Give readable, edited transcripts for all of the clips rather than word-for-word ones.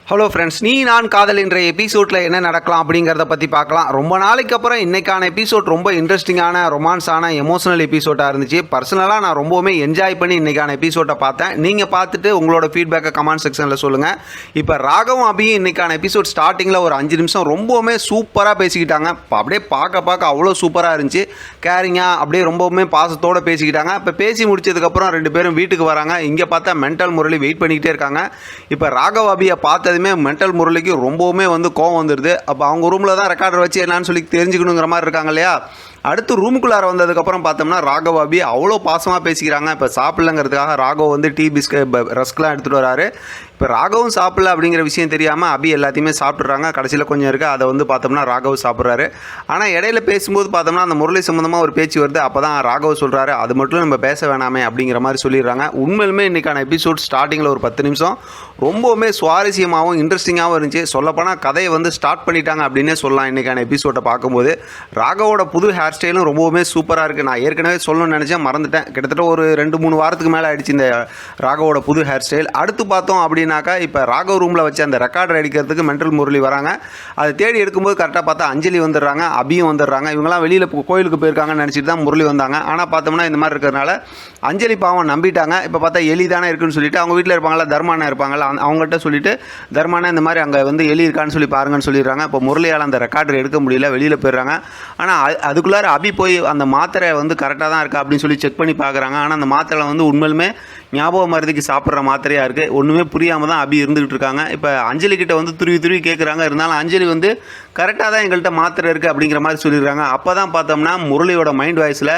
Hello friends, நீ நான் காதல் என்ற எபிசோடில் என்ன நடக்கலாம் அப்படிங்கிறத பற்றி பார்க்கலாம். ரொம்ப நாளைக்கு அப்புறம் இன்றைக்கான எபிசோட் ரொம்ப இன்ட்ரெஸ்டிங்கான ரொமான்ஸான எமோஷனல் எபிசோடாக இருந்துச்சு. பர்சனலாக நான் ரொம்பவுமே என்ஜாய் பண்ணி இன்றைக்கான எபிசோட்டை பார்த்தேன். நீங்கள் பார்த்துட்டு உங்களோட ஃபீட்பேக்கை கமெண்ட் செக்ஷனில் சொல்லுங்கள். இப்போ ராகவும் அபியும் இன்றைக்கான எபிசோட் ஸ்டார்டிங்கில் ஒரு 5 நிமிஷம் ரொம்பவுமே சூப்பராக பேசிக்கிட்டாங்க. இப்போ அப்படியே பார்க்க அவ்வளோ சூப்பராக இருந்துச்சு. கேரிங்காக அப்படியே ரொம்பவுமே பாசத்தோடு பேசிக்கிட்டாங்க. இப்போ பேசி முடிச்சதுக்கப்புறம் 2 பேரும் வீட்டுக்கு வராங்க. இங்கே பார்த்தா மென்டல் முரளி வெயிட் பண்ணிக்கிட்டே இருக்காங்க. இப்போ ராகவ் அபியை பார்த்து மென்டல் முரளிக்கு ரொம்பவுமே கோவம் வந்துடுது. அப்போ அவங்க ரூமில் தான் ரெக்கார்டர் வச்சு என்னன்னு சொல்லி தெரிஞ்சுக்கணுங்கிற மாதிரி இருக்காங்க இல்லையா. அடுத்து ரூமுக்குள்ளார வந்ததுக்கப்புறம் பார்த்தோம்னா ராகவ் அபி அவ்வளோ பாசமாக பேசிக்கிறாங்க. இப்போ சாப்பிட்லங்கிறதுக்காக ராகவ் டீ பிஸ்கட் ரஸ்க்லாம் எடுத்துகிட்டு வராரு. இப்போ ராகவும் சாப்பிடல அப்படிங்கிற விஷயம் தெரியாமல் அபி எல்லாத்தையுமே சாப்பிட்றாங்க. கடைசியில் கொஞ்சம் இருக்குது, அதை பார்த்தோம்னா ராகவ் சாப்பிட்றாரு. ஆனால் இடையில பேசும்போது பார்த்தோம்னா அந்த முரளி சம்மந்தமாக ஒரு பேச்சு வருது. அப்போ தான் ராகவ் சொல்கிறாரு, அது மட்டும் நம்ம பேச வேணாமே அப்படிங்கிற மாதிரி சொல்லிடுறாங்க. உண்மையிலுமே இன்றைக்கான எபிசோட் ஸ்டார்டிங்கில் ஒரு 10 நிமிஷம் ரொம்பவுமே சுவாரஸ்யமாகவும் இன்ட்ரெஸ்டிங்காகவும் இருந்துச்சு. சொல்லப்போனால் கதையை ஸ்டார்ட் பண்ணிட்டாங்க அப்படின்னே சொல்லலாம். இன்றைக்கான எபிசோட்டை பார்க்கும்போது ராகவோட புது ஹேர் ஸ்டைலும் ரொம்பவுமே சூப்பராக இருக்குது. நான் ஏற்கனவே சொல்லணும்னு நினச்சேன், மறந்துட்டேன். கிட்டத்தட்ட ஒரு 2-3 வாரத்துக்கு மேலே ஆயிடுச்சு இந்த ராகவோட புது ஹேர் ஸ்டைல். அடுத்து பார்த்தோம் அப்படின்னாக்கா இப்போ ராகவ் ரூமில் வச்சு அந்த ரெக்கார்டர் அடிக்கிறதுக்கு மென்டல் முரளி வராங்க. அதை தேடி எடுக்கும்போது கரெக்டாக பார்த்தா அஞ்சலி வந்துடுறாங்க, அபியும் வந்துடுறாங்க. இவங்கெல்லாம் வெளியில் கோயிலுக்கு போயிருக்காங்கன்னு நினச்சிட்டு தான் முரளி வந்தாங்க. ஆனால் பார்த்தோம்னா இந்த மாதிரி இருக்கிறதுனால அஞ்சலி பாவம் நம்பிட்டாங்க. இப்போ பார்த்தா எலி தானே இருக்குன்னு சொல்லிட்டு அவங்க வீட்டில் இருப்பாங்களா, தர்மானா இருப்பாங்களா, அவங்கள்ட்ட சொல்லிட்டு தர்மானா இந்த மாதிரி அங்கே எலி இருக்கான்னு சொல்லி பாருங்கன்னு சொல்லிடுறாங்க. இப்போ முரளியால் அந்த ரெக்கார்டர் எடுக்க முடியல, வெளியில் போயிடுறாங்க. ஆனால் அதுக்குள்ளே அபி போய் அந்த மாத்திரை கரெக்டாக தான் இருக்கா அப்படின்னு சொல்லி செக் பண்ணி பார்க்குறாங்க. ஆனால் அந்த மாத்திரை உண்மையிலுமே ஞாபக மருந்துக்கு சாப்பிட்ற மாத்திரையாக இருக்குது. ஒன்றுமே புரியாமல் தான் அபி இருந்துகிட்டு இருக்காங்க. இப்போ அஞ்சலி கிட்ட துருவி கேட்குறாங்க. இருந்தாலும் அஞ்சலி கரெக்டாக தான் எங்கள்கிட்ட மாத்திரை இருக்குது அப்படிங்கிற மாதிரி சொல்லிடுறாங்க. அப்போ தான் பார்த்தோம்னா முரளியோட மைண்ட் வாய்ஸில்,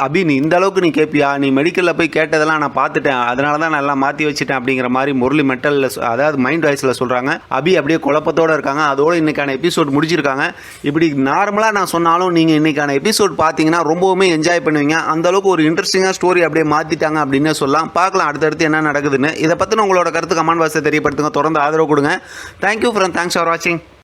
அபி நீ இந்த அளவுக்கு நீ கேட்பியா, நீ மெடிக்கலில் போய் கேட்டதெல்லாம் நான் பார்த்துட்டேன், அதனால தான் நான் எல்லாம் மாற்றி வச்சுட்டேன் அப்படிங்கிற மாதிரி முரளி மென்டலில் அதாவது மைண்ட் வாய்ஸில் சொல்கிறாங்க. அபி அப்படியே குழப்பத்தோடு இருக்காங்க. அதோடு இன்றைக்கான எபிசோட் முடிச்சிருக்காங்க. இப்படி நார்மலாக நான் சொன்னாலும் நீங்கள் இன்றைக்கான எபிசோட் பார்த்தீங்கன்னா ரொம்பவுமே என்ஜாய் பண்ணுவீங்க. அந்தளவுக்கு ஒரு இன்ட்ரெஸ்டிங்காக ஸ்டோரி அப்படியே மாற்றிட்டாங்க அப்படின்னு சொல்லலாம். பார்க்கலாம் அடுத்தடுத்து என்ன நடக்குதுன்னு. இதை பற்றின உங்களோட கருத்து கமெண்ட் பாக்ஸில் தெரியப்படுத்துங்க. தொடர்ந்து ஆதரவு கொடுங்க. தேங்க்யூ ஃப்ரெண்ட், தேங்க்ஸ் ஃபார் வாட்சிங்.